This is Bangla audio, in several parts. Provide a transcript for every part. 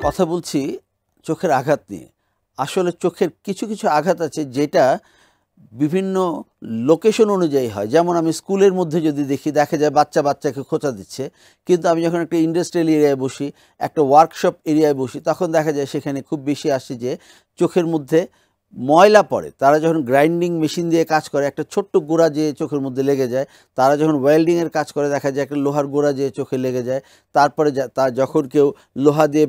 কথা বলছি চোখের আঘাত নিয়ে। আসলে চোখের কিছু, কিছু আঘাত আছে যেটা বিভিন্ন লোকেশন অনুযায়ী হয়। যেমন আমি স্কুলের মধ্যে যদি দেখি, দেখা যায় বাচ্চাকে খোঁচা দিচ্ছে। কিন্তু আমি যখন একটা ইন্ডাস্ট্রিয়াল এরিয়ায় বসি, একটা ওয়ার্কশপ এরিয়ায় বসি, তখন দেখা যায় সেখানে খুব বেশি আসে যে চোখের মধ্যে ময়লা পড়ে। তারা যখন গ্রাইন্ডিং মেশিন দিয়ে কাজ করে, একটা ছোট্ট গোড়া যেয়ে চোখের মধ্যে লেগে যায়। তারা যখন ওয়েল্ডিংয়ের কাজ করে, দেখা যায় একটা লোহার গোড়া যেয়ে চোখে লেগে যায়। তারপরে যখন কেউ লোহা দিয়ে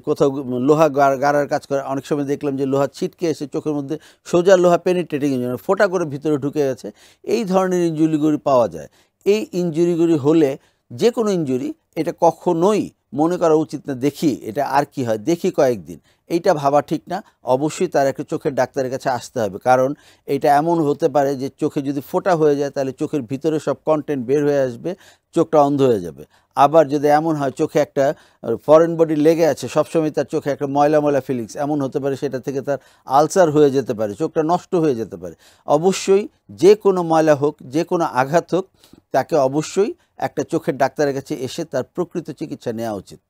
কোথাও লোহা গাড়ার কাজ করে, অনেক সময় দেখলাম যে লোহা ছিটকে এসে চোখের মধ্যে সোজা লোহা পেনিট্রেটিং ইঞ্জুরি, ফোঁটা করে ভিতরে ঢুকে গেছে। এই ধরনের ইঞ্জুরিগুলি পাওয়া যায়। এই ইঞ্জুরিগুলি হলে, যে কোনো ইঞ্জুরি, এটা কখনোই মনে করা উচিত না দেখি এটা আর কি হয়, দেখি কয়েকদিন, এইটা ভাবা ঠিক না। অবশ্যই তার একটা চোখের ডাক্তারের কাছে আসতে হবে। কারণ এটা এমন হতে পারে যে চোখে যদি ফোঁটা হয়ে যায়, তাহলে চোখের ভিতরে সব কন্টেন্ট বের হয়ে আসবে, চোখটা অন্ধ হয়ে যাবে। আবার যদি এমন হয় চোখে একটা ফরেন বডি লেগে আছে, সবসময় তার চোখে একটা ময়লা ময়লা ফিলিংস, এমন হতে পারে সেটা থেকে তার আলসার হয়ে যেতে পারে, চোখটা নষ্ট হয়ে যেতে পারে। অবশ্যই যে কোনো ময়লা হোক, যে কোনো আঘাত হোক, তাকে অবশ্যই একটা চোখের ডাক্তারের কাছে এসে তার প্রকৃত চিকিৎসা নেওয়া উচিত।